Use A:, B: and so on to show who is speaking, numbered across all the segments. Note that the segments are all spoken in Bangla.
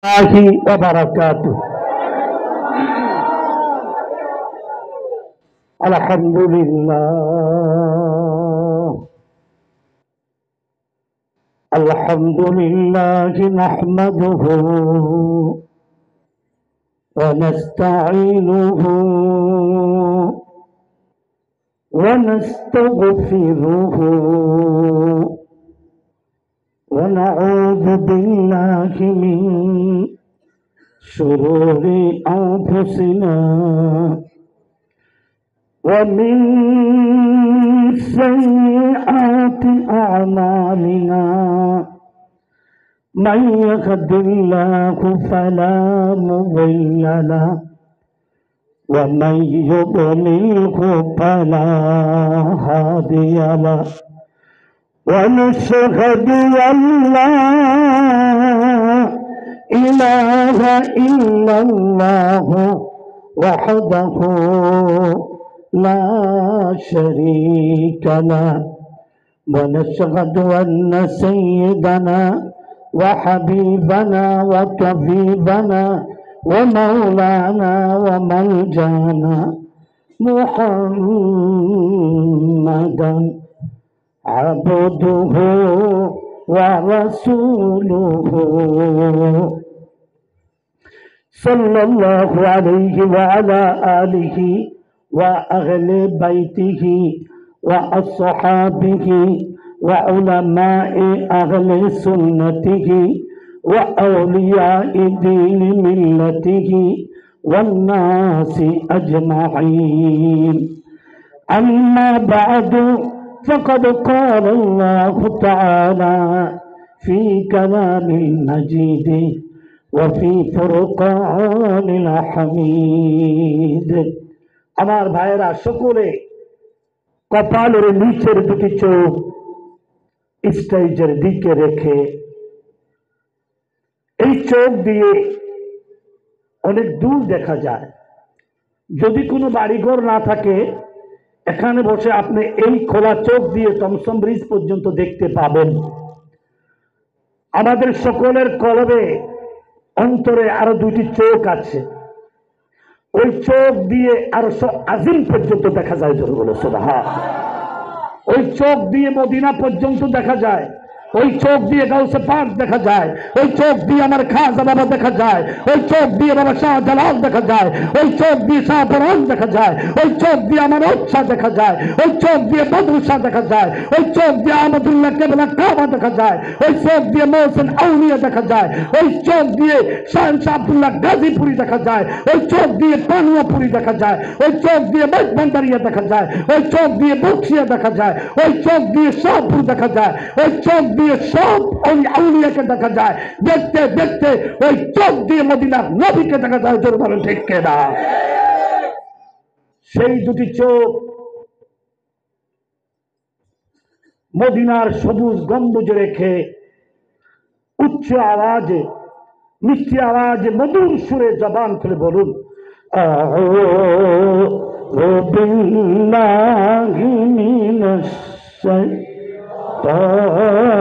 A: وبركاته. الحمد لله الحمد لله نحمده ونستعينه ونستغفره ونعوذ بالله من شرور أنفسنا ومن سيئات أعمالنا من يهد الله فلا مضل له ومن يضلله فلا هادي له ونشهد أن لا إله إلا الله وحده لا شريك له ونشهد أن سيدنا وحبيبنا وكفيبنا ومولانا وملجانا محمدا عبده ورسوله صلى الله عليه وعلى آله وأهل بيته وأصحابه وعلماء أهل سنته وأولياء دين ملته والناس أجمعين. أما بعد فقد قال الله تعالى في كلام المجيد وفي فرقان الحميد. আমার ভাইয়েরা সকলে কপালের নিচের দুটি চোখ স্টেজের দিকে রেখে এই চোখ দিয়ে অনেক দূর দেখা যায়। যদি কোনো বাড়িঘর না থাকে এখানে বসে আপনি এই খোলা চোখ দিয়ে টমসম ব্রিজ পর্যন্ত দেখতে পাবেন। আমাদের সকলের কলবে অন্তরে আরো দুটি চোখ আছে, ওই চোখ দিয়ে আরো আজিম পর্যন্ত দেখা যায়। জোরে বলো সুবহান। ওই চোখ দিয়ে মদিনা পর্যন্ত দেখা যায়, ওই চোখ দিয়ে গাউসে পাক দেখা যায়, ওই চোখ দিয়ে আমার খাজা বাবা দেখা যায়, ওই চোখ দিয়ে বাবা শাহজালাল দেখা যায়, ওই চোখ দিয়ে শাহপরান দেখা যায়, ওই চোখ দিয়ে আমার উৎসাহ দেখা যায়, ওই চোখ দিয়ে বদরুশাহ দেখা যায়, ওই চোখ দিয়ে আহমদুল্লাহ কেবলা কাবা দেখা যায়, ওই চোখ দিয়ে মহসিন আউলিয়া দেখা যায়, ওই চোখ দিয়ে শাহজাহান আব্দুল্লাহ গাজীপুরি দেখা যায়, ওই চোখ দিয়ে পানুয়াপুরি দেখা যায়, ওই চোখ দিয়ে ভান্ডারিয়া দেখা যায়, ওই চোখ দিয়ে বক্সিয়া দেখা যায়, ওই চোখ দিয়ে শাহপুর দেখা যায়, ওই চোখ দিয়ে সব ওই আউলিয়াকে দেখা যায়। দেখতে দেখতে ওই চোখ দিয়ে মদিনার নবীকে দেখা যায়। জোরে বলেন ঠিক কিনা? সেই দুটি চোখ মদিনার সবুজ গম্বুজে রেখে উচ্চ আওয়াজে মিষ্টি আওয়াজে মধুর সুরে জবান খুলে বলুন আউযু বিল্লাহি মিনাশ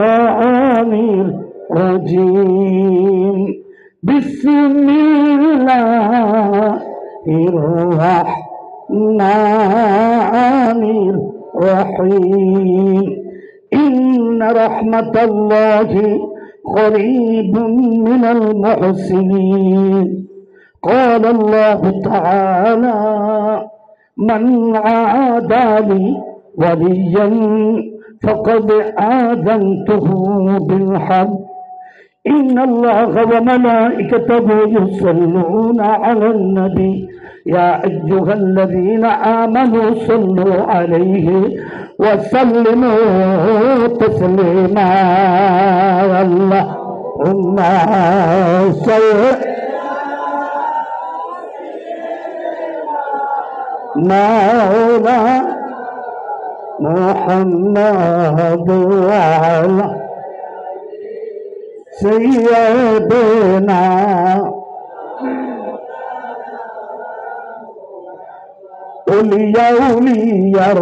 A: শাইতানির রাজিম বিসমিল্লাহির রাহমানির রাহিম ইন্না রাহমাতাল্লাহি করিবুম মিনাল মুহসিনিন قال الله تعالى من عادى لي وليا فقد آذنته بالحرب إن الله وملائكته يصلون على النبي يا أيها الذين آمنوا صلوا عليه وسلموا تسليما اللهم صل مولا محمد وعلى سيدنا উলিয়ার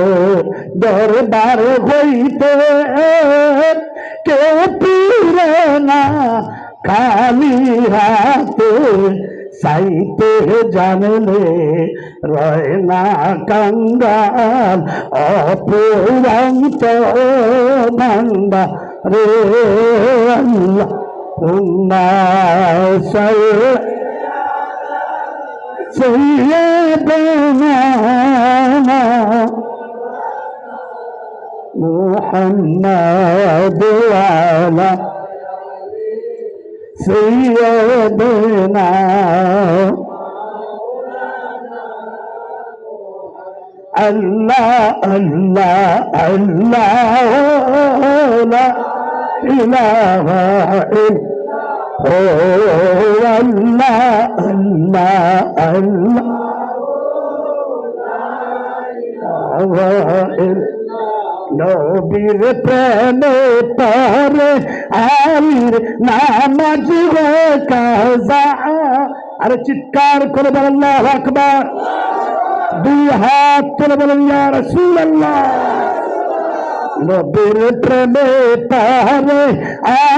A: দরবার হইতে কে ফিরে না খালি হাতে চাইতে জানলে রয় না কাঙ্গাল অপুরান্ত ভান্ডা রে আল্লাহ سيدنا محمد وعلى سيدنا الله الله الله لا إله إلا الله الله الله নবীর প্রেমে পরে আলির নামাজ কাজা। আরে চিৎকার করে বলেন আল্লাহু আকবার, দুই হাত তুলে বলেন ইয়া রাসূলুল্লাহ। নবীর প্রেমে পরে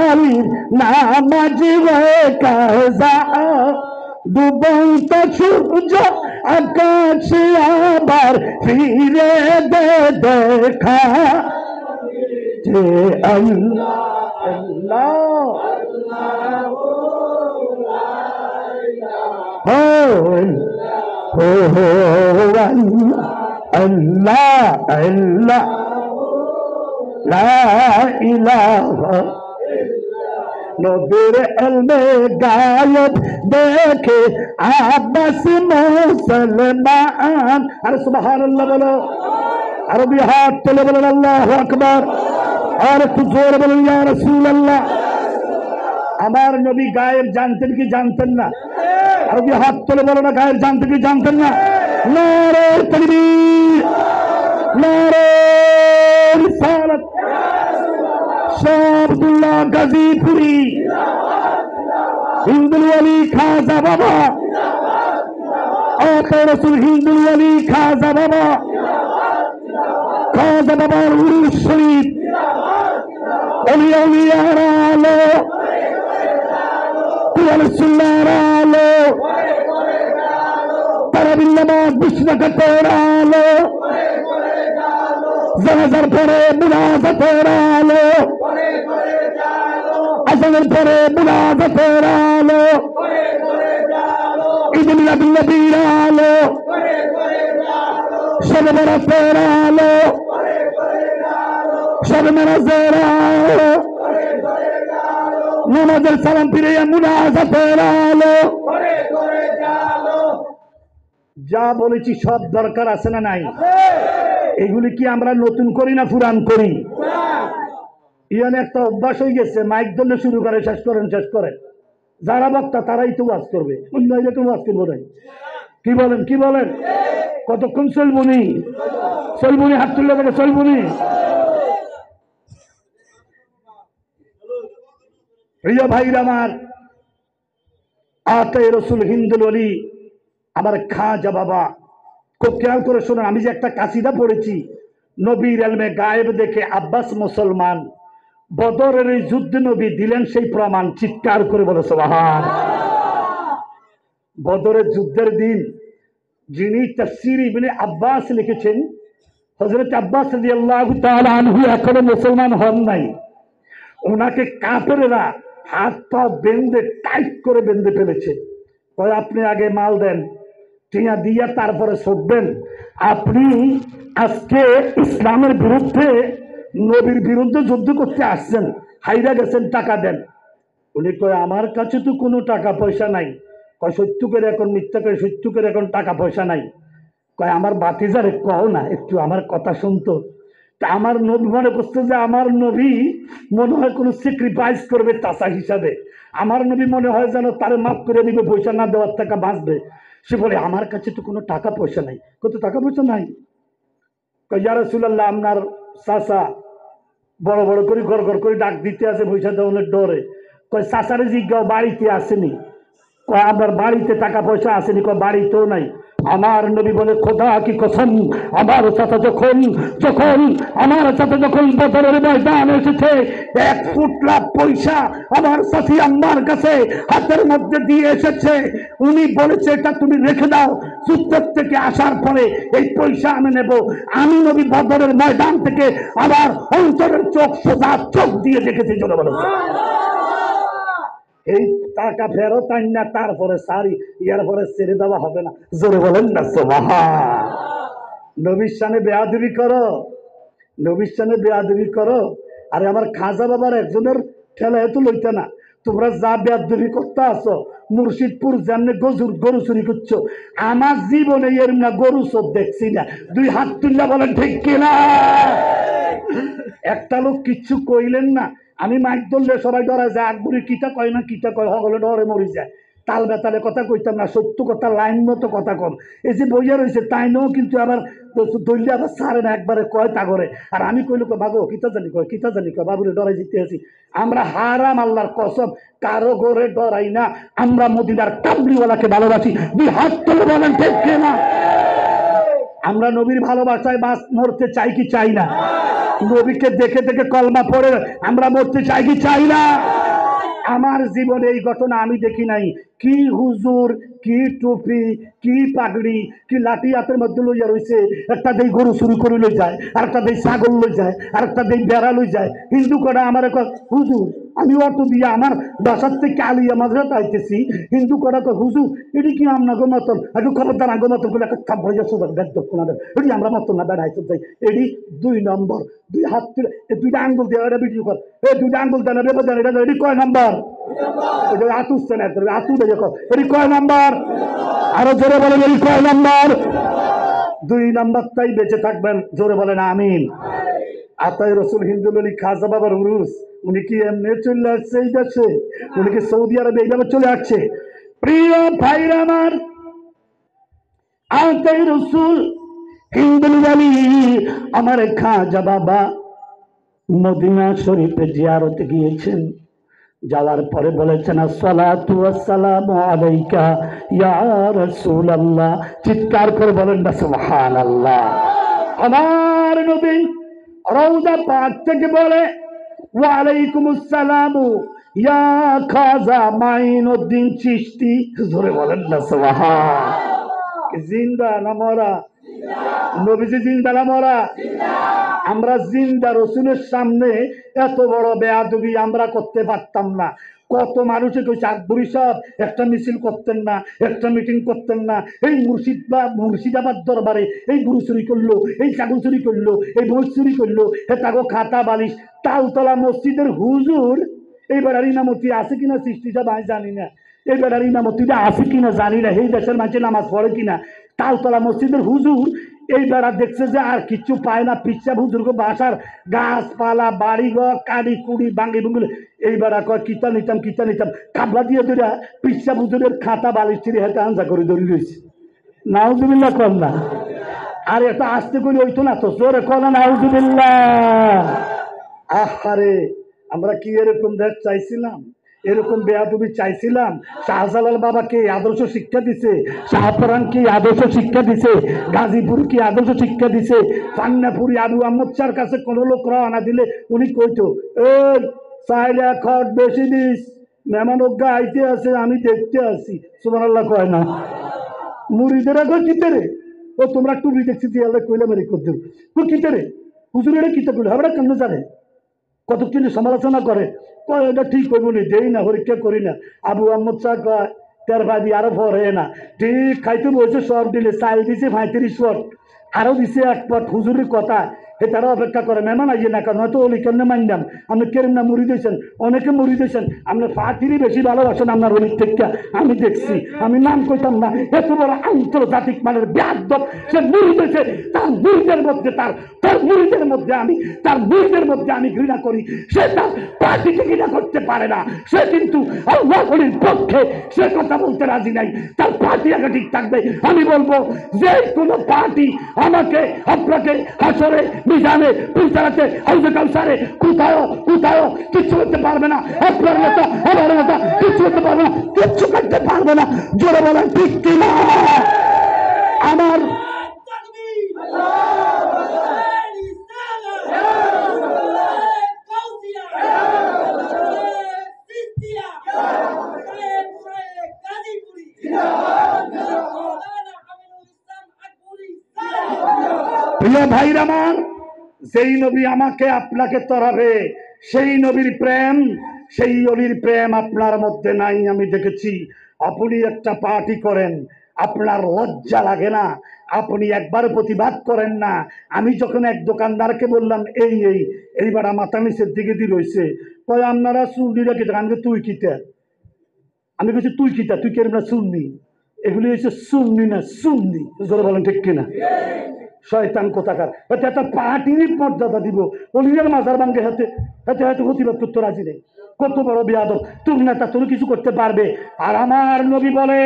A: আলির নামাজ কাজা, ডুবন্ত সূর্য আকাশে আবার ফিরে দে দেখা যে আল্লাহ আল্লাহ আল্লাহ আল্লাহ লা ইলাহা নবীর ইলমে গায়ব দেখে আব্বাস মুসলমান। আরে সুবহানাল্লাহ বলো, আরো দুই হাত তুলে বলেন আল্লাহু আকবার, আর একটু জোরে বলেন ইয়া রাসূলুল্লাহ। আমার নবী গায়েব জানতেন কি জানতেন না? আরো দুই হাত তুলে বলো না, গায়েব জানতেন কি জানতেন না? নারে তাকবীর, নারে রিসালাত। আব্দুল্লাহ গাজীপুরি, হিন্দুল ওয়ালি খাজা বাবা, আতা রাসূল হিন্দুল ওয়ালি খাজা বাবা, খাজা বাবার উরুস শরীফ, ওলিয়া উলিয়ার আলো, কুয়াল সুন্নাহর আলো, তারাবির নামাজ বিশ্বকাতের আলো, জানাজার পরে মুনাজাতের আলো, আসানের পরে মুনাজাতের আলো, ঈদ মিলাদুন নবীর আলো, শবে বরাতের আলো, শবে মেরাজের আলো, নামাজের সালাম ফিরিয়ে মুনাজাতের আলো। যা বলেছি সব দরকার আছে না নাই? এগুলি কি আমরা নতুন করি না পুরান করি? ইয়ান একটা অভ্যাস হয়ে গেছে, মাইক ধরলে শুরু করে শেষ করেন শেষ করেন। যারা বক্তা তারাই তো ওয়াজ করবে, অন্য তো ওয়াজ করবো নাই। কি বলেন কি বলেন? কতক্ষণ চলবনি? চলবনি, হাত তুললে থেকে চলবনি। প্রিয় ভাইরা আমার, আতে রসুল হিন্দুল ওলি আমার খাজা বাবা, খুব খেয়াল করে শোনেন। আমি যে একটা কাসিদা পড়েছি, নবীর ইলমে গায়েব দেখে আব্বাস মুসলমান, বদরের এই যুদ্ধে নবী দিলেন সেই প্রমাণ। চিৎকার করে বলে সুবহান। বদরের যুদ্ধের দিন যিনি তাফসীর ইবনে আব্বাস লিখেছেন, হযরত আব্বাস রাদিয়াল্লাহু তাআলা আনহু এখনো মুসলমান হন নাই। ওনাকে কাফেররা হাত পা বেঁধে টাইট করে বেঁধে ফেলেছে। কয় আপনি আগে মাল দেন, টিয়া দিয়া তারপরে ছুটবেন। আপনি আজকে ইসলামের বিরুদ্ধে, নবীর বিরুদ্ধে যুদ্ধ করতে আসছেন, হাইরা গেছেন, টাকা দেন। উনি কয় আমার কাছে তো কোনো টাকা পয়সা নাই। কয় সত্য করে এখন মিথ্যা করে, সত্য করে এখন টাকা পয়সা নাই। কয় আমার বাতিজারে কও না একটু আমার কথা শুনতো। তা আমার নবী মনে করছে যে আমার নবী মনে হয় কোনো স্যাক্রিফাইস করবে চাচা হিসাবে। আমার নবী মনে হয় যেন তারে মাফ করে দিবে, পয়সা না দেওয়ার টাকা বাঁচবে। সে বলে আমার কাছে তো কোনো টাকা পয়সা নাই। কত টাকা পয়সা নাই? কয় ইয়া রাসূলুল্লাহ, আপনার চাচা বড় বড় করে গড় গড় করে ডাক দিতে আছে পয়সা দেওয়ার ডরে। কয় চাচারে জিজ্ঞাও বাড়িতে আসেনি? কয় আপনার বাড়িতে টাকা পয়সা আসেনি? কয় বাড়িতেও নাই। আমার নবী বলে খোদা কি কসম, আমার চাচা যখন যখন আমার চাচা যখন বদরের ময়দান এসেছে, 1 ফুটলা পয়সা আমার চাচি আম্মার কাছে হাতের মধ্যে দিয়ে এসেছে। উনি বলেছে এটা তুমি রেখে দাও, যুদ্ধের থেকে আসার পরে এই পয়সা আমি নেব। আমি নবী বদরের ময়দান থেকে আমার অন্তরের চোখ সোজা চোখ দিয়ে দেখেছি। জোরে বলো এই টাকা ফেরত আইন না, তারপরে সারি ইয়ার পরে ছেড়ে দেওয়া হবে না। জোরে বলেন না সুবহান। নবীর সামনে বেয়াদবি করো, নবীর সামনে বেয়াদবি করো। আরে আমার খাজা বাবার একজনের ঠেলা এত লইতে না, তোমরা যা বেয়াদবি করতে আসো মুর্শিদপুর যেমনি গরু চুরি করছো, আমার জীবনে এর না গরু চোর দেখছি না। 2 হাত তুললে বলেন ঠিক কিনা। একটা লোক কিচ্ছু কইলেন না, আমি মাইক ধরলে সবাই ডরা যায়। আকবরী কিটা কয় না কিটা কয়, সকলে ডরে মরি যায়। তাল বেতালে কথা কইতাম না, সত্য কথা লাইন মতো কথা কম। এই যে বইয়া রয়েছে তাই নেও কিন্তু আবার দলীয় আবার সারে না, একবারে কয় তা করে। আর আমি কইলো বাগো কিতা জানি কয়, কিতা জানি কয়, বাবুরে ডরাই জিতে আছি। আমরা হারাম আল্লাহর কসম কারো ঘরে ডরাই না, আমরা মদিনার কামলিওয়ালাকে ভালোবাসি। 2 হাত তুলে বলেন ঠিক কিনা। আমরা নবীর ভালোবাসায় বাস মরতে চাই কি চাই না? নবীকে দেখে দেখে কলমা পড়ে আমরা মরতে চাই কি চাই না? আমার জীবনে এই ঘটনা আমি দেখি নাই। কি হুজুর, কি টুপি, কি পাগড়ি, কি লাঠি হাতের মধ্যে লইয়া রয়েছে। একটা দেই গরু চুরি করে লই যায়, আরেকটা দেই ছাগল লই যায়, আরেকটা দেই বেড়া লই যায়। হিন্দু কটা আমার হুজুর, আমি অটো দিয়ে আমার বাসার থেকে আলিয়া মাঝরাত আইতেছি, হিন্দু কটা হুজুর এটি কি আপনাকে মতন, একটু খবরদার আগে মতন করে একটা থাপ ভরে যাচ্ছে বেদ্য কোনাদের, এটি আমরা মতন না বেড়াইতে যাই। এটি 2 নম্বর। 2 হাত তুলে 2টা আঙ্গুল দেওয়া, এটা ভিডিও কর, এই 2টা আঙ্গুল দেন, এটা এটি কয় নম্বর? আতুসছে না, আতু দেখো এটি কয় নম্বর? আরো জোরে বলেন এটি কয় নম্বর? 2 নম্বরটাই বেঁচে থাকবেন। জোরে বলেন আমিন। আতাই রসুল হিন্দুল আলী খাজা বাবার উরুস, উনি কি এমনি চলে আসছে এই দেশে? উনি কি সৌদি আরবে এইভাবে চলে আসছে? প্রিয় ভাইরা আমার, আতাই রসুল হিন্দুল আলী আমার খাজা বাবা মদিনা শরীফে জিয়ারতে গিয়েছেন। যাওয়ার পরে বলেছেন আসসালাতু ওয়াসসালামু আলাইকা ইয়া রাসূলুল্লাহ। চিৎকার করে বলেন না সুবহানাল্লাহ। আমার নবী রওজা পাক থেকে বলে ওয়া আলাইকুমুস সালাম ইয়া খাজা মাইনুদ্দিন চিশতি। জোরে বলেন না সুবহান। জিন্দা না মরা? নবীজি জিন্দা না মরা? আমরা জিন্দা রসুলের সামনে এত বড় বেয়াদবি আমরা করতে পারতাম না। কত মানুষে কইছে আকবরী সাহেব একটা মিছিল করতেন না, একটা মিটিং করতেন না। এই মুর্শিদাবাদ দরবারে এই গরু চুরি করলো, এই ছাগল চুরি করলো, এই মহিষ চুরি করলো, হে তাগো খাতা বালিশ। তালতলা মসজিদের হুজুর এই বেড়ার ইমামতি আছে কিনা সৃষ্টিটা ভাই জানি না, এই বেড়ার ইমামতিটা আছে কিনা জানি না, এই দেশের মানুষের নামাজ পড়ে কিনা। তালতলা মসজিদের হুজুর এই বেড়া দেখছে যে আর কিছু পায় না, পিচ্ছা বুজুর্গ বাসার গাছপালা বাড়িঘর কাড়ি কুড়ি বাঙ্গি বুঙ্গুলি, এই বেড়া কয় কিতা নিতাম কিতা নিতাম, কাবলা দিয়ে ধরে পিচ্ছা বুজুরের খাতা বালিশ ছিঁড়ে হেঁটে আঞ্জা করে ধরে রয়েছে। নাউজুবিল্লাহ কর না। আর এটা আসতে করে হইতো না তো, জোরে কর না নাউজুবিল্লাহ। আহারে আমরা কি এরকম দেশ চাইছিলাম? এরকম বেয়াদবি চাইছিলাম? শাহজালাল বাবা কে আদর্শ শিক্ষা দিছে? শাহপরান কি আদর্শ শিক্ষা দিছে? গাজীপুর কি আদর্শ শিক্ষা দিছে? পান্নাপুরি আবু আহমদ শাহর কাছে কোন লোক রওনা দিলে উনি কইতো এই চাইলে খট বেশি দিস, মেহমান অজ্ঞা আইতে আছে আমি দেখতে আসি। সুবহানাল্লাহ কয় না? মুরিদেরা কই কিতে রে? ও তোমরা টুবি দেখছি দিয়ে কইলা মেরে করতে কিতে রে হুজুরেরা কিতে কইল আমরা কেন জানে? কতক্ষণ সমালোচনা করে, কয় এটা ঠিক করবো নি, দেই না পরীক্ষা করি না। আবু আহমদ শাহ কয় তের ভাবি আরো ভর হয় না, ঠিক খাইতে বলছে সব দিলে, চাল দিছে 35 পট, আরো দিছে 1 পট। হুজুরের কথা হে তারা অপেক্ষা করে মেহমান আইয়ে না, কারণ হয়তো অলি কেমনে মানলাম আপনি কেরম না মুড়ি দিয়েছেন, অনেকে মুড়ি দিয়েছেন, আপনার ফাতিরই বেশি ভালোবাসেন আপনার অলির থেকে আমি দেখছি। আমি নাম কইতাম না, এত বড় আন্তর্জাতিক মানের বেয়াদব সে মুড়ি দিয়েছে, তার মুড়িদের মধ্যে তার মুড়িদের মধ্যে আমি তার মুড়িদের মধ্যে আমি ঘৃণা করি। সে তার পার্টিকে ঘৃণা করতে পারে না, সে কিন্তু আল্লাহ অলির পক্ষে সে কথা বলতে রাজি নাই, তার পার্টি আগে ঠিক থাকবে। আমি বলবো যে কোনো পার্টি আমাকে আপনাকে হাসরে মিজানে পুলসারাতে হাউজে কাউসারে কোথাও কিচ্ছু করতে পারবে না। আপনার মতো আমার মতো কিচ্ছু করতে পারবে না, কিচ্ছু করতে পারবে না। জোরে বলেন ঠিক কিনা? আমার প্রিয় ভাইরা আমার, যেই নবী আমাকে আপনাকে তরাবে, সেই নবীর প্রেম, সেই অলির প্রেম আপনার মধ্যে নাই। আমি দেখেছি আপনি একটা পার্টি করেন, আপনার লজ্জা লাগে না, আপনি একবার প্রতিবাদ করেন না। আমি যখন এক দোকানদারকে বললাম এই এই এইবার মাথা নিচের দিকে দিয়ে রয়েছে, কয় আপনারা শুনলি রেখে আমি তুই কিতা, আমি বলছি তুই কিতা, তুই কেরম না শুননি, এগুলি হচ্ছে শুননি না শুননি, জোরে বলেন ঠিক কিনা? শয়তান কোথাকার, হয়তো একটা পার্টির মর্যাদা দিব, অলিয়ার মাজার ভাঙ্গে হাতে হাতে হয়তো প্রতিবাদ করতে রাজি নেই। কত বড় বেয়াদব, তোর নেতা তোর কিছু করতে পারবে? আর আমার নবী বলে,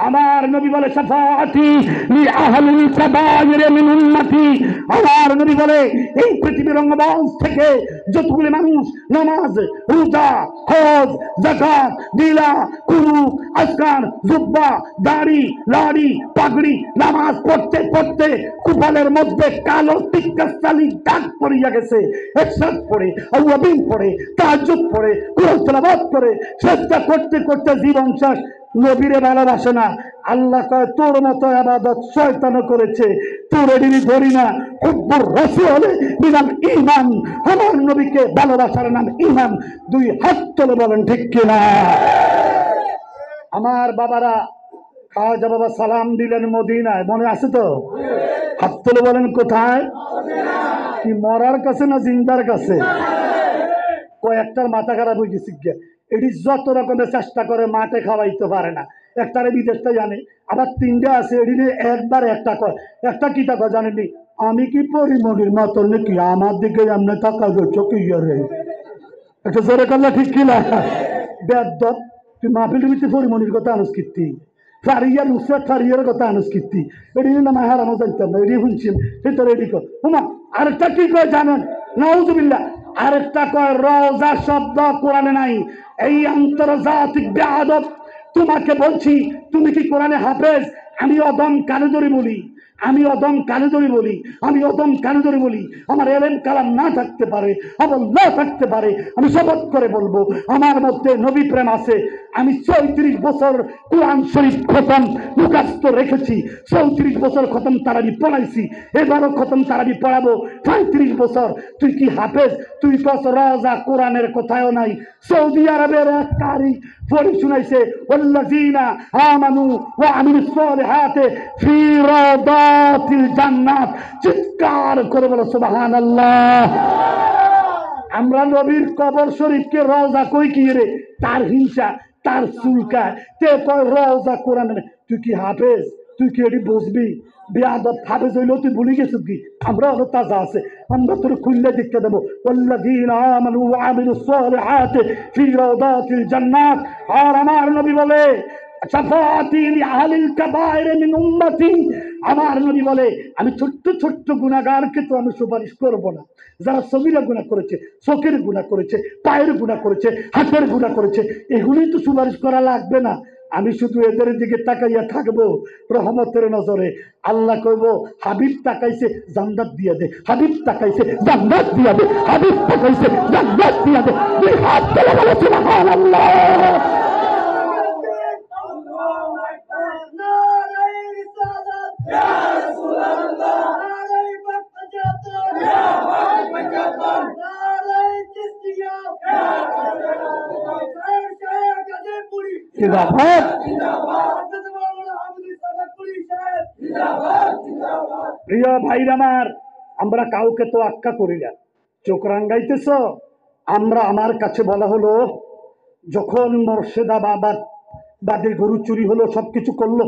A: আমার নবী বলে শাফাআতি লি আহলিল কাবায়ির মিন উম্মতি। আমার নবী বলে এই পৃথিবীর রঙ্গমঞ্চ থেকে যতগুলো মানুষ নামাজ, রোজা, হজ, যাকাত, দিলা, কুরু, আজকার, জুব্বা, দাড়ি, লাড়ি, পাগড়ি, নামাজ পড়তে পড়তে কুপালের মধ্যে কালো টিক্কাশালী দাগ পড়িয়া গেছে। একসাথ পড়ে, আউয়াবিন পড়ে, তাহাজ্জুদ পড়ে, কুরআন তেলাওয়াত করে, চেষ্টা করতে করতে জীবন শেষ। নবীরে ভালোবাসে না। আল্লাহ কয় তোর মতো ইবাদত শয়তানও করেছে, তোর এডিনি ধরি না। হুব্বুর রাসূল বিনাল ঈমান, আমার নবীকে ভালোবাসার নাম ঈমান। দুই হাত তুলে বলেন ঠিক কিনা? আমার বাবারা, খাওয়া বাবা সালাম দিলেন মদিনায়, মনে আছে তো? হাত তুলে বলেন কোথায়? কি মরার কাছে না জিন্দার কাছে? কয়েকটার মাথা খারাপ হয়ে গেছে, এটি যত রকমের চেষ্টা করে মাঠে খাওয়াইতে পারে না। একটারে বিদেশটা জানে, আবার তিনটা আছে এটি একবার একটা কয়, একটা কিতা কয় জানেনি, আমি কি পরিমণির মতন নাকি আমার দিকে এমনি টাকা দিচ্ছ কি রে? একটা জোরে করলে ঠিক কিনা? বেদ তুই মাহফিলের ভিতরে পরিমণির কথা আনুস কীর্তি, ফারিয়ার নুসরাত ফারিয়ার কথা আনুস কীর্তি, এটি না মাহার আমার জানতাম না, এটি শুনছি ভিতরে এটি কর হুমা। আরেকটা কি কয় জানেন? নাউজুবিল্লাহ। আরেকটা কয় রওজা শব্দ কোরআনে নাই। এই আন্তর্জাতিক বেয়াদব, তোমাকে বলছি তুমি কি কোরআনে হাফেজ? আমি অদম কানেদরি বলি, আমি অদম কানেদরি বলি, আমি অদম কানেদরি বলি। আমার এলেম কালাম না থাকতে পারে, আমল না থাকতে পারে, আমি শপথ করে বলবো আমার মধ্যে নবী প্রেম আছে। আমি 34 বছর কোরআন শরীফ খতম মুখস্থ রেখেছি, 34 বছর খতম তারাবি পড়াইছি, এবারও খতম তারাবি পড়াবো। 35 বছর। তুই কি হাফেজ? তুই কস রওজা কোরআনের কোথাও নাই। সৌদি আরবের এক কারি পড়ি শুনাইছে, ওয়াল্লাযিনা আমানু ওয়া আমিলুস সালিহাতি ফি রাদাতিল জান্নাত। চিৎকার করে বলো সুবহানাল্লাহ। আমরা নবীর কবর শরীফকে রওজা কই কি রে? তার হিংসা, তার চুলকায়, তে কয় রওজা কোরআনের। তুই কি হাফেজ? তুই কি এটি বুঝবি? বেয়াদব হাফেজ হইলেও তুই ভুলে গেছিস কি? আমরা হলো তাজা আছে, আমরা তোর খুললে দেখতে দেবো। ওয়াল্লাযীনা আমানু ওয়া আমিলুস সালিহাতি ফি রাদাতিল জান্নাত। আর আমার নবী বলে শাফাআতি লি আহলিল কাবায়ির মিন উম্মতি। আমার নবী বলে আমি ছোট্ট ছোট্ট গুনাহগারকে তো আমি সুপারিশ করব না। যারা সগীরা গুনাহ করেছে, চোখের গুনাহ করেছে, পায়ের গুনাহ করেছে, হাতের গুনাহ করেছে, এগুলি তো সুপারিশ করা লাগবে না। আমি শুধু এদের দিকে তাকাইয়া থাকবো রহমতের নজরে। আল্লাহ কইব হাবিব তাকাইছে জান্নাত দিয়া দে, হাবিব তাকাইছে জান্নাত দিয়া দে, হাবিব তাকাইছে জান্নাত দিয়া দে। দুই হাত তুলে বলো সুবহানাল্লাহ। প্রিয় ভাইরা আমার, আমরা কাউকে তো আক্কা করি না। চোখ রাঙ্গাইতেছ? আমরা, আমার কাছে বলা হলো যখন মুর্শিদাবাদ বাদে গরু চুরি হলো, সবকিছু করলো,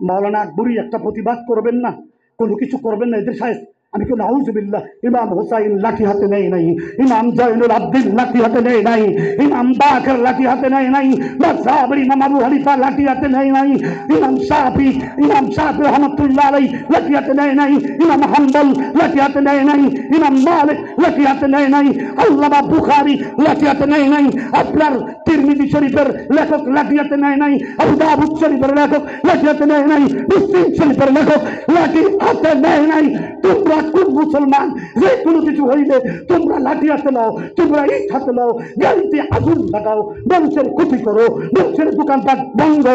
A: মাওলানা আকবরী একটা প্রতিবাদ করবেন না, কোনো কিছু করবেন না, এদের সাহেব আমি কি নাউজুবিল্লাহ ইমাম হুসাইন লাঠি হাতে নেই নাই, ইমাম জয়নুল আবদিন লাঠি হাতে নেই নাই, ইমাম বাকর লাঠি হাতে নেই নাই, মাযহাবের ইমাম আবু হানিফা লাঠি হাতে নেই নাই, ইমাম শাফি রহমাতুল্লাহ আলাইহি লাঠি হাতে নেই নাই, ইমাম হাম্বল লাঠি হাতে নেই নাই, ইমাম মালিক লাঠি হাতে নেই নাই, আল্লামা বুখারী লাঠি হাতে নেই নাই, আপনার তিরমিজি শরীফের লেখক লাঠি হাতে নেই নাই, আবু দাউদ শরীফের লেখক লাঠি হাতে নেই নাই, মুসলিম শরীফের লেখক লাঠি হাতে নেই নাই। তোমরা কোন মুসলমান যে কোনো কিছু হইলে তোমরা লাঠি হাতে নাও, তোমরা ইট হাতে নাও, গাড়িতে আগুন লাগাও, মানুষের ক্ষতি করো, মানুষের দোকানপাট বন্ধ।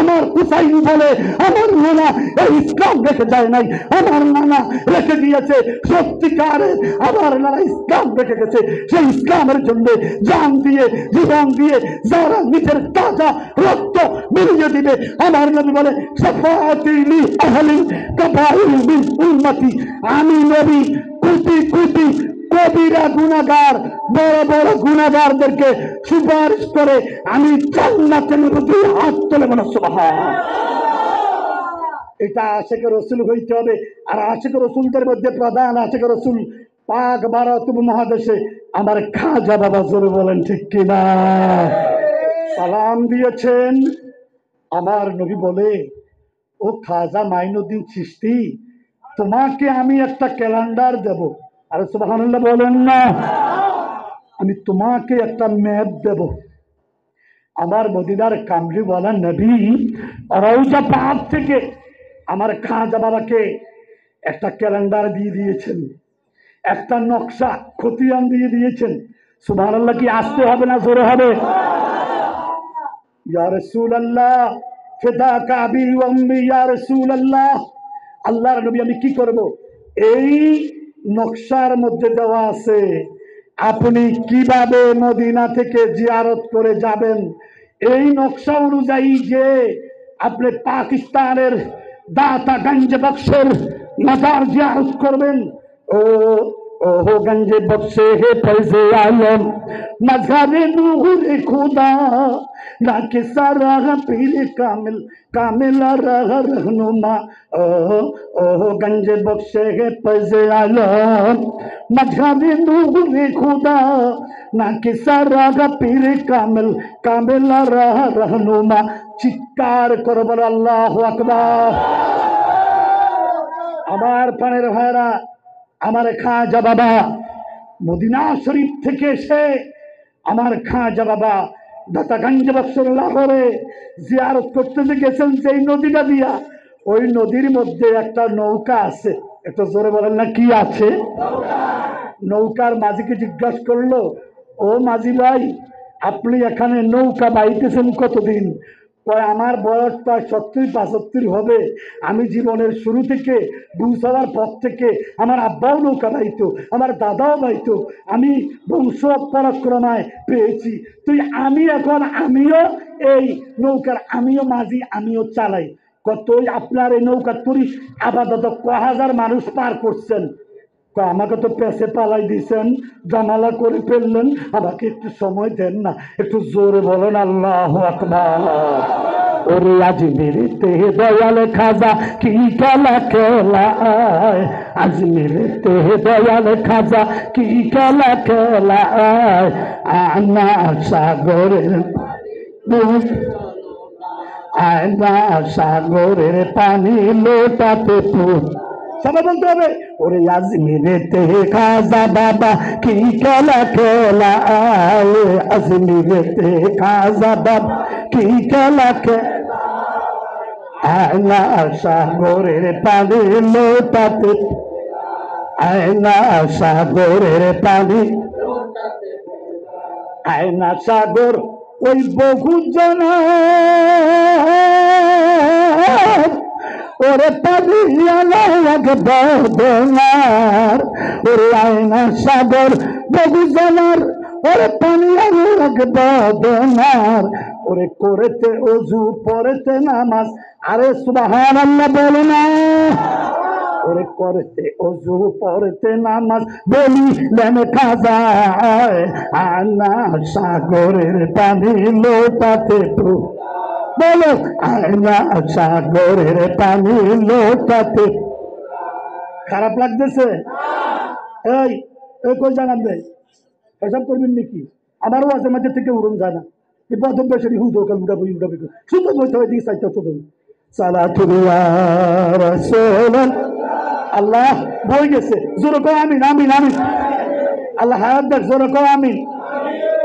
A: আমার হুসাইন বলে আমার নানা এই ইসলাম রেখে যায় নাই, আমার নানা রেখে দিয়েছে সত্যিকারের, আমার নানা ইসলাম রেখে গেছে। সেই ইসলামের জন্য জান দিয়ে জীবন দিয়ে যারা নিজের তাজা রক্ত বিলিয়ে দিবে, আমার নবী বলে শাফাআতি লি আহলি কাবাইর মিন উম্মতি, আমি নবী কোটি কোটি কবিরা গুনাহগার বড় বড় গুনাহগারদেরকে সুপারিশ করে আমি জান্নাতের মধ্যে হাত তুলে বলে সুবহানাল্লাহ। এটা আশিকের রাসূল হইতে হবে। আর আশিকের রাসূলদের মধ্যে প্রধান আশিকের রাসূল পাক ভারত উপমহাদেশে আমার খাজা বাবা, জোরে বলেন ঠিক কিনা, সালাম দিয়েছেন। আমার নবী বলে, ও খাজা মাইনুদ্দিন চিশতি, তোমাকে আমি একটা ক্যালেন্ডার দেব। আরে সুবহানাল্লাহ বলেন না, আমি তোমাকে একটা ম্যাপ দেব। আমার মদিনার কামরিওয়ালা নবী রওজা পাক থেকে আমার খাজা বাবাকে একটা ক্যালেন্ডার দিয়ে দিয়েছেন, একটা নকশা খতিয়ান দিয়ে দিয়েছেন। সুবহানাল্লাহ কি আসতে হবে না জোরে হবে? ইয়া রাসূলুল্লাহ ফিদাকা আবি ওয়া উম্মি, ইয়া রাসূলুল্লাহ, আল্লাহর নবী আমি কি করব? এই নকশার মধ্যে দেওয়া আছে আপনি কিভাবে মদিনা থেকে জিয়ারত করে যাবেন। এই নকশা অনুযায়ী যে আপনি পাকিস্তানের দাতা গঞ্জ বক্সের মাজার জিয়ারত করবেন, ও ও গঞ্জ বক্সে হে ফৈজে আলম মজহারে নূরে খুদা না के सारा पीर कामिल कामिल रह रहनुमा, ओ गंज बख्शे है फैज़े आलम मजहबे नूरे खुदा ना के सारा पीर कामिल कामिल रह रहनुमा। চিৎকার করে বলো আল্লাহু আকবার। আমার প্রাণের ভাইরা, আমার খাজা বাবা মদিনা শরীফ থেকে এসে আমার খাজা বাবা দাতাগঞ্জ বক্সের লাহোরে জিয়ারত করতে যে গেছেন সেই নদীটা দিয়া, ওই নদীর মধ্যে একটা নৌকা আছে। একটু জোরে বলেন না কি আছে? নৌকার মাঝিকে জিজ্ঞাসা করলো, ও মাঝি ভাই, আপনি এখানে নৌকা বাইতেছেন কতদিন? কয় আমার বয়স প্রায় 70-75 হবে। আমি জীবনের শুরু থেকে বুঝ হওয়ার পর থেকে আমার আব্বাও নৌকা বাইতো, আমার দাদাও বাইতো, আমি বংশ পরাক্রমায় পেয়েছি। তুই আমি এখন আমিও এই নৌকার আমিও মাঝি, আমিও চালাই। কতই আপনার এই নৌকা তুরি আপাতত 1000 মানুষ পার করছেন। আমাকে তো পেছে পালাই দিয়েছেন, জানালা করে ফেললেন, আমাকে একটু সময় দেন না। একটু জোরে বলেন আল্লাহু আকবার। ওরে আজমিরেতে দয়াল খাজা কি খেলা খেলায়, আজমিরেতে দয়াল খাজা কি খেলা খেলায়, আনা সাগরের আয়না সাগরের পানি লোটাতে পুর। সবাই বলতে হবে, ওরে আজমিরেতে খাজা বাবা কি খেলা খেলা, আজমিরেতে খাজা বাবা কি খেলা খেলা, আয়না সাগরের পানি লোটাতে, আয়না সাগরের পানি, আয়না সাগর ওই বহু জন ওরে পাবিয়ালাগ বদনার, ওরে আয়না সাগর বহু জনার, ওরে পানিয়ালাগ বদনার, ওরে করেতে ওযু পড়েতে নামাজ। আরে সুবহানাল্লাহ বলো না। ওরে করতে ওযু পড়তে নামাজ বলিলেন খাজা, আয়না সাগরের পানি লোটাতে বলো, আয়না সাগরের পানি লোটাতে, খারাপ লাগতেছে? এই এই কই জানান দেয় এসব করবেন নাকি? আমারও আছে মাঝে থেকে উড়ন যায় না এই প্রথম বেশি হুদো কাল উড়াবো উড়াবো শুধু বলতে হয় দিকে সাইতে তো সালাতুল ইয়া রাসূলুল্লাহ। আল্লাহ বই গেছে জোরে কও আমিন আমিন আমিন। আল্লাহ হায়াত দেখ জোরে কও আমিন।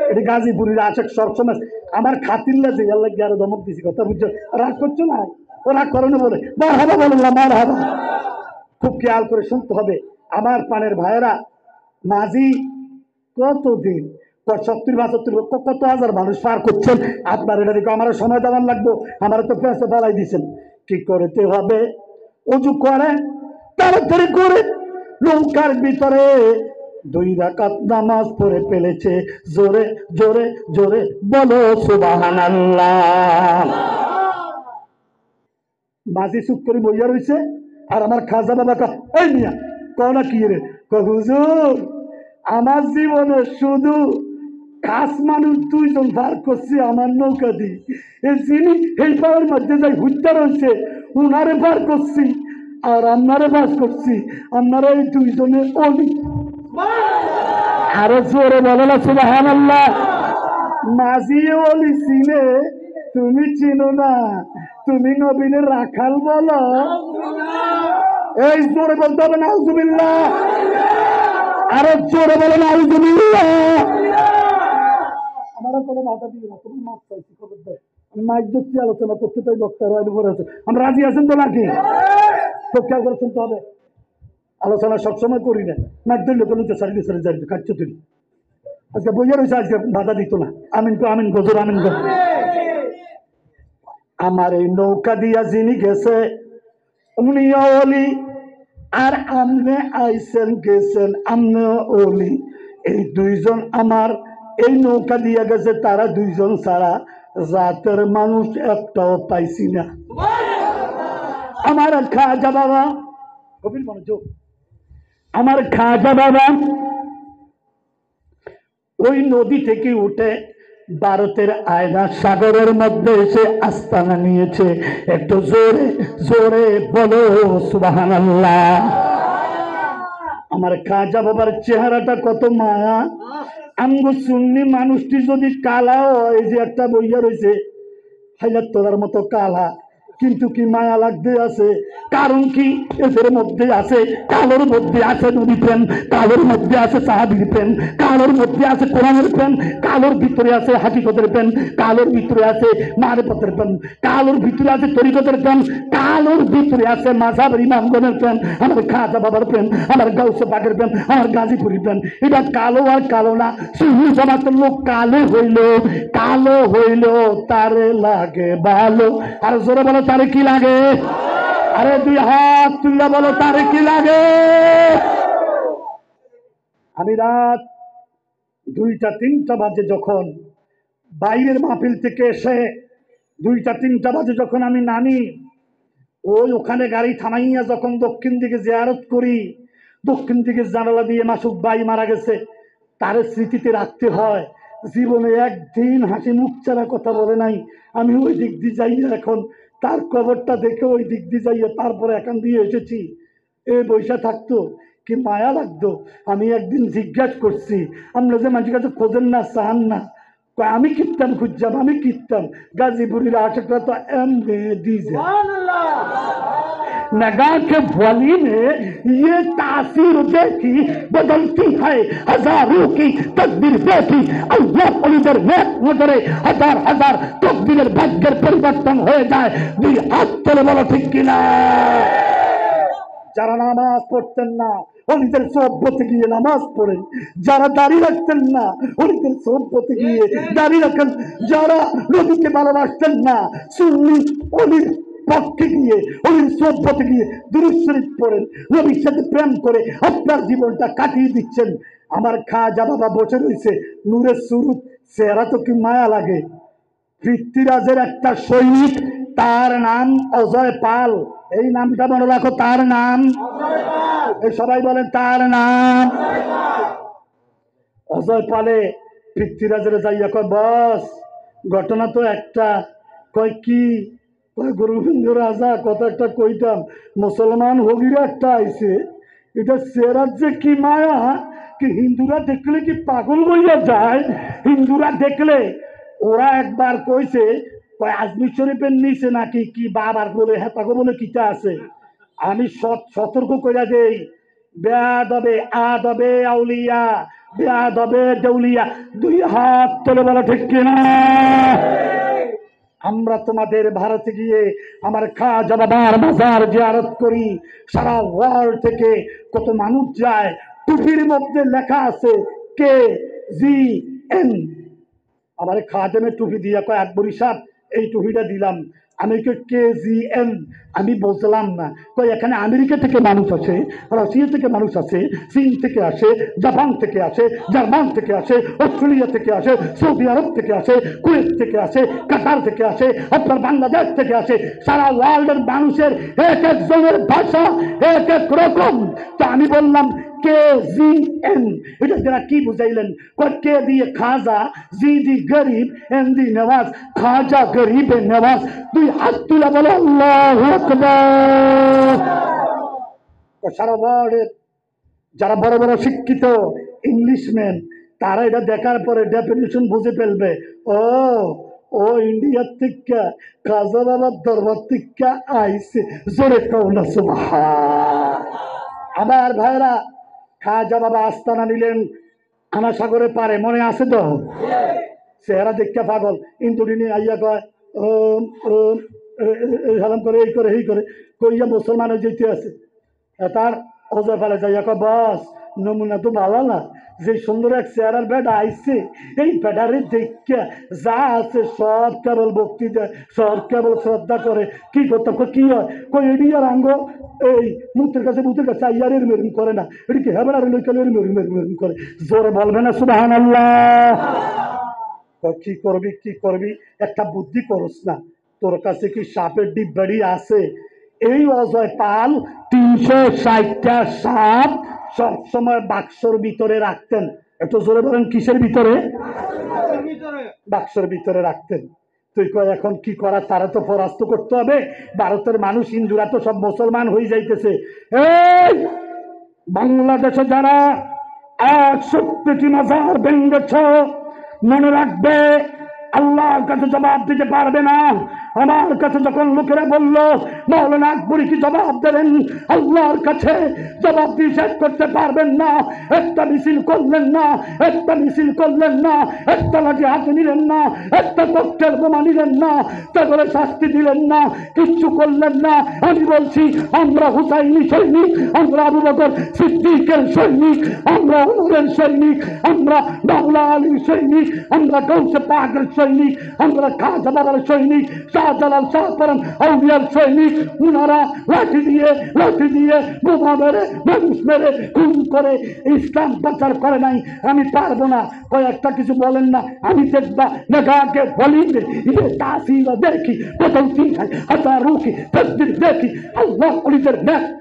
A: এটা গাজীপুরের আশেক সবসময় আমার খাতির লাগে আল্লাহ আরো ধমক দিছি কথা বুঝছো? রাগ করছো না? ও রাগ করে না বলে মারহাবা বললাম মারহাবা। খুব খেয়াল করে শুনতে হবে আমার পানের ভাইয়েরা। মাঝি কতদিন 70-72 কত হাজার মানুষ পার করছেন। আপনার এটা দেখো আমার সময় দেওয়ার লাগবো। আমার তো পেঁচে ফেলাই দিচ্ছেন। কি করতে হবে? উজু করে তাড়াতাড়ি করে নৌকার ভিতরে 2 রাকাত নামাজ পড়ে ফেলেছে। জোরে জোরে জোরে বলো সুবহানাল্লাহ। মাঝি চুপ করে বইয়া রয়েছে আর আমার খাজা বাবা এই মিয়া কনা কি রে হুজুর আমার জীবনে শুধু খাস মানুষ 2 জন পার করছি আমার নৌকা দিয়ে। যিনি এই পাড়ার মধ্যে যাই হুত্যা রয়েছে উনারে পার করছি আর আপনারে পাস করছি। আপনারা এই 2 জনে অলি। আরো জোরে বলো না সুবহানাল্লাহ। মাঝি অলি চিনে তুমি চিনো না? তুমি নবীনের রাখাল বলো। এই জোরে বলতে হবে নাউজুবিল্লাহ। আরো জোরে বলো নাউজুবিল্লাহ। আমার কোনো মাথা দিয়ে না তুমি মাপ চাইছি খবরদার। আমি মাইক দিচ্ছি আলোচনা করতে তাই বক্তার উপরে আছে। আমরা রাজি আছেন তো নাকি? খুব খেয়াল করে শুনতে হবে। আলোচনা সবসময় করি না মাইক ধরলে কোনো তো সারি সারি যাই কাটছে তুই আজকে বইয়া রয়েছে আজকে বাধা দিত না। আমিন গো আমিন গজর আমিন গো। আমার এই নৌকা দিয়া যিনি গেছে উনি অলি আর আমনে আইসেন গেছেন আমনেও অলি। এই 2 জন আমার এই নৌকা দিয়া গেছে তারা 2 জন ছাড়া জাতের মানুষ একটাও পাইছি না। আমার খাজা বাবা গভীর মনোযোগ। আমার খাজা বাবা ওই নদী থেকে উঠে ভারতের আয়না সাগরের মধ্যে এসে আস্তানা নিয়েছে। একটু জোরে জোরে বলো সুবহানাল্লাহ। আমার খাজা বাবার চেহারাটা কত মায়া। আমগো সুন্নি মানুষটি যদি কালা হয় যে একটা বইয়া রয়েছে হাইলার তোলার মতো কালা কিন্তু কি মায়া লাগতে আছে। কারণ কি এদের মধ্যে আছে কালোর মধ্যে আছে নবী প্রেম, কালোর মধ্যে আছে সাহাবীর প্রেম, কালোর মধ্যে আছে কোরআনের প্রেম, কালোর ভিতরে আছে হাকিকতের প্রেম, কালোর ভিতরে আছে মারিফতের প্রেম, কালোর ভিতরে আছে তরিকতের প্রেম, কালোর ভিতরে আছে মাযহাবের ইমামগণের প্রেম। আমার খাজা বাবার প্রেম, আমার গাউসে পাকের প্রেম, আমার গাজীপুরের প্রেম। এটা কালো আর কালো না। সুন্নি জামাতের লোক কালো হইল তারে লাগে ভালো। আর জোরে বলো তারে কি লাগে? আরে 2 হাত তুলে বলো তারে কি লাগে? আমি রাত 2টা-3টা বাজে যখন বাইরের মাহফিল থেকে এসে 2টা-3টা বাজে যখন আমি নামি ওখানে গাড়ি থামাইয়া যখন দক্ষিণ দিকে জিয়ারত করি, দক্ষিণ দিকে জানালা দিয়ে মাসুক ভাই মারা গেছে তার স্মৃতিতে রাখতে হয়। জীবনে একদিন হাসি মুখ ছাড়া কথা বলে নাই। আমি ওই দিক দিয়ে যাইয়া এখন তার কবরটা দেখে ওই দিক দিয়ে যাইয়া তারপরে এখান দিয়ে এসেছি। বৈশা থাকতো কি মায়া লাগতো। আমি একদিন জিজ্ঞাসা করছি আমরা যে মানুষের কাছে খোঁজেন না চান না, আমি কিনতাম খুঁজতাম আমি কিনতাম গাজীপুরের আশেকরা তো দিয়েছে नगा के वली में ये तासीर देखी बदलती है हजारों की तकदीर देखी अल्लाह पर नजरे हजार हजार तकदीर भाग्य परिवर्तन हो जाए। 2 हाथ তুলে বলো ঠিক কিনা। যারা নামাজ পড়তেন না উনিদের সোহবতে গিয়ে নামাজ পড়েন, যারা দাড়ি রাখতেন না উনিদের সোহবতে গিয়ে দাড়ি রাখেন, যারা নবীকে ভালোবাসতেন না সুন্নি অলির পক্ষে গিয়ে ওই সোহবতে গিয়ে দুরূদ শরীফ পড়েন, নবীর সাথে প্রেম করে আপনার জীবনটা কাটিয়ে দিচ্ছেন। আমার খাজা বাবা বসে রয়েছে নূরের সুরুত, চেহারা তো কি মায়া লাগে। পৃথ্বীরাজের একটা সৈনিক তার নাম অজয় পাল। এই নামটা মনে রাখো, তার নাম এই সবাই বলেন তার নাম অজয় পালে। পৃথ্বীরাজের যাইয়া কয় বস ঘটনা তো একটা। কয় কি? কয় গোবিন্দ রাজা কত একটা কইতাম মুসলমান হগিরা একটা আইছে এটা চেহারার যে কি মায়া, কি হিন্দুরা দেখলে কি পাগল হইয়া যায়। হিন্দুরা দেখলে ওরা একবার কইছে আজমির শরীফের নিচে নাকি কি বাবার বলে হেতাকে বলে কিটা আছে। আমি সতর্ক করে দেই, বেয়াদবে আদবে আউলিয়া, বেয়াদবে দেউলিয়া, দুই হাত তুলে বলা ঠিক কিনা। আমরা তোমাদের ভারতে গিয়ে আমার খাজা বাবার মাজার জিয়ারত করি, সারা ওয়ার্ল্ড থেকে কত মানুষ যায়, টুপির মধ্যে লেখা আছে কে জি এন। আমার খাদেমের টুপি দিয়া কয় আকবরী সাহেব এই টুপিটা দিলাম। আমি KGN, আমি বলছিলাম না, কই এখানে আমেরিকা থেকে মানুষ আছে, রাশিয়া থেকে মানুষ আছে, চীন থেকে আসে, জাপান থেকে আসে, জার্মান থেকে আসে, অস্ট্রেলিয়া থেকে আসে, সৌদি আরব থেকে আসে, কুয়েত থেকে আসে, কাতার থেকে আসে, আপনার বাংলাদেশ থেকে আসে। সারা ওয়ার্ল্ডের মানুষের এক একজনের ভাষা এক এক রকম। তো আমি বললাম KGN, এটা যারা কি বুঝাইলেন? কে দিয়ে খাজা, জি দি গরিব, এন দি নেওয়াজ, খাজা গরিবে নেওয়াজ। দুই হাত তুলে বলে আল্লাহু আকবার। সারা ওয়ার্ল্ডের যারা বড় বড় শিক্ষিত ইংলিশম্যান, তারা এটা দেখার পরে ডেফিনিশন বুঝে ফেলবে। ও ও ইন্ডিয়ার থেকে খাজা বাবার দরবার থেকে আইছে। জোরে কওনা সুবহান। আমার ভাইরা, খাজা বাবা আস্তানা নিলেন আনাসাগরে পারে, মনে আছে তো? চেহারা দেখতে পাগল, ইন্দুরি নিয়ে আইয়া কয় ওম ওম, সালাম করে এই করে এই করে কইয়া মুসলমানের যেতে আছে। তার ওজা ফেলে যাইয়া কয় বস নমুনা তো ভালো না, যে সুন্দর এক চেহারার বেটা আইছে, এই বেটারে দেখে যা আছে সব কেবল ভক্তি দেয়, সব কেবল শ্রদ্ধা করে। কি করতে কি হয়? কই এডি আর আঙ্গ এই মুতের কাছে আইয়ার এর মেরুন করে না, এটি কি হেবেড়ারে লইকালে এর মেরুন মেরুন মেরুন করে। জোরে বলবে না সুবহানাল্লাহ? কি করবি কি করবি, একটা বুদ্ধি করস না? তোর কাছে কি সাপের ডিব্বাড়ি আছে? এই অজয় পাল 360টা সাপ সবসময় বাক্সর ভিতরে রাখতেন। একটু জোরে বলেন কিসের ভিতরে? বাক্সর ভিতরে রাখতেন। তুই কয় এখন কি করা, তারা তো পরাস্ত করতে হবে। ভারতের মানুষ হিন্দুরা তো সব মুসলমান হয়ে যাইতেছে। এই বাংলাদেশে যারা 61টি মাজার ভেঙেছ, মনে রাখবে আল্লাহর কাছে জবাব দিতে পারবে না। আমার কাছে যখন লোকেরা বলল মাওলানা আকবরী কি জবাব দেবেন, আল্লাহর কাছে জবাব দিয়ে শেষ করতে পারবেন না। একটা মিছিল করলেন না, একটা মিছিল করলেন না, একটা লাঠি হাতে নিলেন না, একটা ককটেল বোমা নিলেন না, তারপরে শাস্তি দিলেন না, কিচ্ছু করলেন না। আমি বলছি আমরা হুসাইনি সৈনিক, আমরা আবু বকর সিদ্দিকের সৈনিক, আমরা উমরের সৈনিক, আমরা মাওলা আলীর সৈনিক, আমরা গৌসে পাকের সৈনিক, আমরা খাজা বাবার সৈনিক, শাহজালাল শাহপরান আউলিয়ার সৈনিক। উনারা লাঠি দিয়ে বোমা মেরে মানুষ মেরে খুন করে ইসলাম প্রচার করে নাই। আমি পারবো না, কয়েকটা কিছু বলেন না, আমি দেখবা নেগাকে বলি ये तासीर देखी बदलती है हज़ार रूह की तस्वीर देखी अल्लाह उलिদের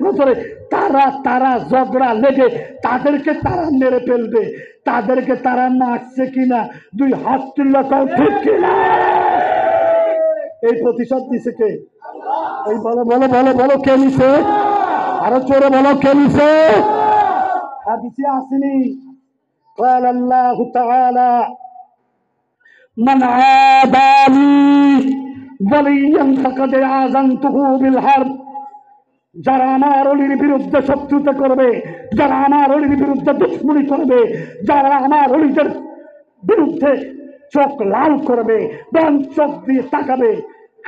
A: নজরে তারা তারা ঝগড়া লেগে তাদেরকে তারা মেরে ফেলবে। তাদেরকে তারা মারছে কিনা দুই হাত তুলে কও ঠিক কিনা? এই প্রতিশোধ দিছে কে? এই বলো বলো বলো বলো কে নিছে? আরো জোরে বলো কে নিছে? হাদিসে আসেনি قال الله تعالى من عادى لي وليا فقد آذنته بالحرب। যারা আমার অলির বিরুদ্ধে শত্রুতা করবে, যারা আমার অলির বিরুদ্ধে দুশ্মনী করবে, যারা আমার অলিদের বিরুদ্ধে চোখ লাল করবে, ডান চোখ দিয়ে তাকাবে,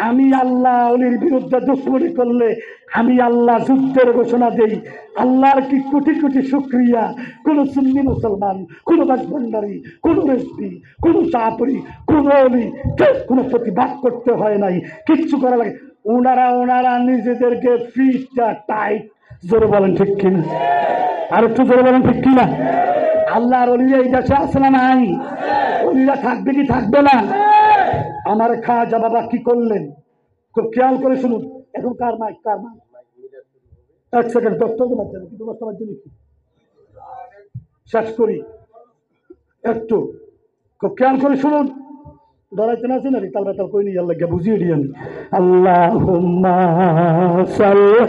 A: আমি আল্লাহ অলির বিরুদ্ধে দুশ্মনী করলে আমি আল্লাহ যুদ্ধের ঘোষণা দেই। আল্লাহর কি কোটি কোটি শুকরিয়া, কোন সুন্নি মুসলমান, কোন বাজভান্ডারি, কোন রেসপি, কোন চাপরি, কোন অলি কেউ কোনো প্রতিবাদ করতে হয় নাই, কিচ্ছু করা লাগে। ওনারা নিজেদেরকে ফিটটা টাইট। জোরে বলেন ঠিক কিনা? আর একটু জোরে বলেন ঠিক কিনা? আল্লাহর অলিরা এই দেশে আছে না নাই? অলিরা থাকবে কি থাকবে না? আমার খাজা বাবা কি করলেন খুব খেয়াল করে শুনুন। এখন কার মাইক? এক সেকেন্ড, 10টা বাচ্চা কিন্তু 10টা বাচ্চা লিখি শেষ করি। একটু খুব খেয়াল করে শুনুন, ধরাইতে না আছে না তাল বেতাল কই নিয়ে আল্লাহকে বুঝিয়ে দিই আমি। আল্লাহুম্মা সাল্লি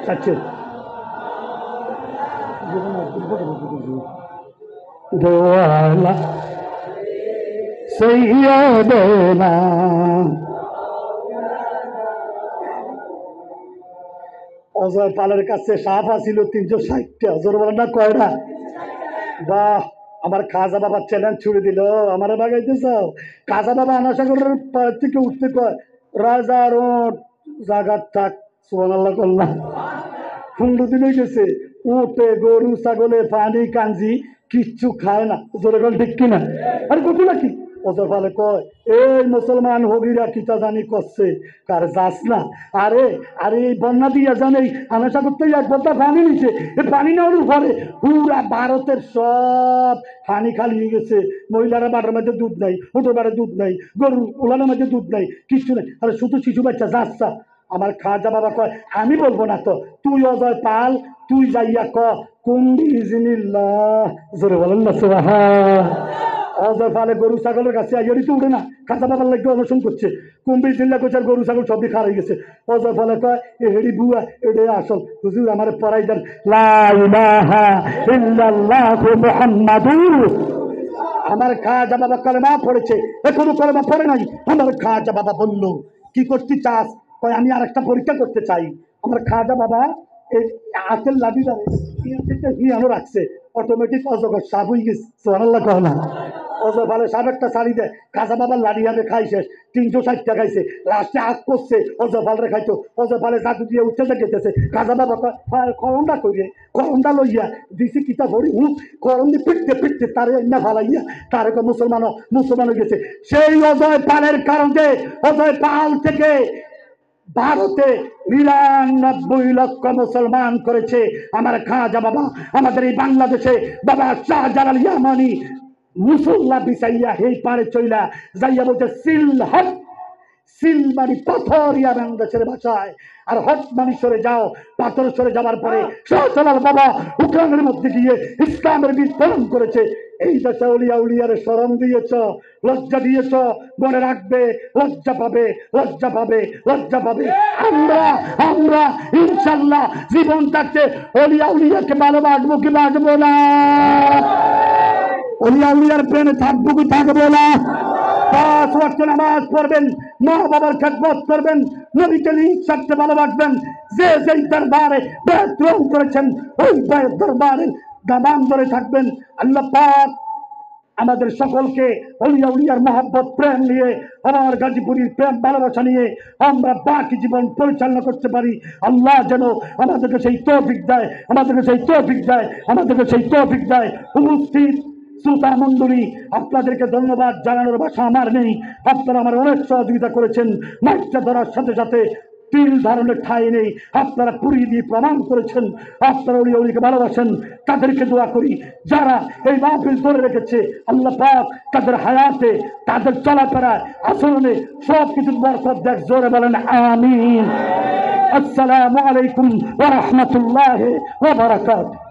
A: চাচ্ছে দোয়ালা সৈয়দনা অজয় পালের কাছে সাপ আছিল 360টা। জোর বলেন না কয়টা? বাহ, আমার খাজা বাবা চ্যালেঞ্জ ছুড়ে দিল, আমার বাগাইতে চাও? খাজা বাবা আনাসাগরের থেকে উঠতে কয় রাজার জাগার থাক। সুবহানাল্লাহ করলাম। 15 দিন হয়ে গেছে, উঠে গরু ছাগলে পানি কাঞ্জি কিচ্ছু খায় না। জোরে বল ঠিক কিনা? আর কত নাকি অজয় পালে কয় এই মুসলমান হবিরা কিতা জানি করছে, কার যাস না। আরে আরে এই বন্যা দিয়া জানে আনাসাগর থেকে এক বদ্দা পানি নিচ্ছে, এই পানি নেওয়ার পরে পুরা ভারতের সব পানি খালি হয়ে গেছে। মহিলারা বাটার মধ্যে দুধ নাই, উঠোর বাড়ে দুধ নাই, গরু ওলানোর মধ্যে দুধ নাই, কিচ্ছু নেই। আরে শুধু শিশু বাচ্চা যাচ্ছা। আমার খাজা বাবা কয় আমি বলবো না তো, তুই অজয় পাল, তুই যাইয়া ক কুম্বি ইজনিল্লাহ। জোরে বলেন না সুবহান। অজয় পালে গরু ছাগলের কাছে আইয়ারি তো উঠে না, খাজা বাবার লাগে অনশন করছে। কুম্বি ইজনিল্লাহ কইছে, আর গরু ছাগল সবই খারাই গেছে। অজয় পালে কয় এ হেড়ি বুয়া এটাই আসল, হুজুর আমার পড়াই দেন লা ইলাহা ইল্লাল্লাহু মুহাম্মাদুর। আমার খাজা বাবা কলেমা পড়েছে, এখনো কলেমা পড়ে নাই। আমার খাজা বাবা বলল কি করতে চাস? কয় আমি আর একটা পরীক্ষা করতে চাই। আমার খাজা বাবা এই হাতের লাঠি ধরে হিয়ানো রাখছে, অটোমেটিক অজগর সাপ হয়ে গেছে। সুবহানাল্লাহ কয় না? অজয় ভালো সাপ একটা শাড়ি দেয়, খাজা বাবার লাঠি হাতে খাই শেষ, 360টা খাইছে। লাস্টে আগ করছে অজয় ফালরে খাইতো, অজয় ফালে জাদু দিয়ে উঠতে যেতেছে। খাজা বাবা করমটা করিয়ে করমটা লইয়া দিছি কিতা ভরি করম দিয়ে পিটতে পিটতে তারে না ফালাইয়া তারে মুসলমান মুসলমান হয়ে গেছে। সেই অজয় পালের কারণে অজয় পাল থেকে ভারতে 99 লক্ষ মুসলমান করেছে আমার খাজা বাবা। আমাদের এই বাংলাদেশে বাবা শাহজালাল ইয়ামানি মুসল্লা বিছাইয়া এই পারে চইলা যাইয়া বলছে সিলহট, সিল মানে পাথর ইয়া বাংলাদেশের ভাষায়, আর হট মানে সরে যাও। পাথর সরে যাওয়ার পরে শাহজালাল বাবা উত্তরাঙ্গের মধ্যে গিয়ে ইসলামের বীজ পালন করেছে। এই দেশে উলিয়া উলিয়ারে শরম দিয়েছ, লজ্জা দিয়েছ, মনে রাখবে লজ্জা পাবে, লজ্জা পাবে, লজ্জা পাবে। আমরা আমরা ইনশাল্লাহ জীবন থাকতে উলিয়া উলিয়াকে ভালোবাসবো কি বাসবো না? উলিয়া উলিয়ার প্রেমে থাকবো কি থাকবো না? 5 ওয়াক্ত নামাজ পড়বেন, মা বাবার খেদমত করবেন, নবীকে নিঃস্বার্থে ভালোবাসবেন। যে যেই দরবারে বেত গ্রহণ করেছেন ওই দরবারে দামান ধরে থাকবেন। আল্লাহ পাক আমাদের সকলকে উলিয়া উলিয়ার মহব্বত প্রেম নিয়ে, আমার গাজীপুরীর প্রেম ভালোবাসা নিয়ে আমরা বাকি জীবন পরিচালনা করতে পারি। আল্লাহ যেন আমাদেরকে সেই তৌফিক দেয়, আমাদেরকে সেই তৌফিক দেয়, আমাদেরকে সেই তৌফিক দেয়। উপস্থিত শ্রোতা মণ্ডলী, আপনাদেরকে ধন্যবাদ জানানোর ভাষা আমার নেই। আপনারা আমার অনেক সহযোগিতা করেছেন। মাইকটা ধরার সাথে সাথে তিল ধারণের ঠাঁই নেই, আপনারা পুরিয়ে দিয়ে প্রমাণ করেছেন আপনারা উলিয়া উলিয়াকে ভালোবাসেন। তাদেরকে দোয়া করি যারা এই মাহফিল ধরে রেখেছে, আল্লাহ পাক তাদের হায়াতে, তাদের চলাফেরায়, আচরণে সব কিছুর বরকত দেখ। জোরে বলেন আমিন। আসসালামু আলাইকুম ওয়া রাহমাতুল্লাহি ওয়া বারাকাতুহু।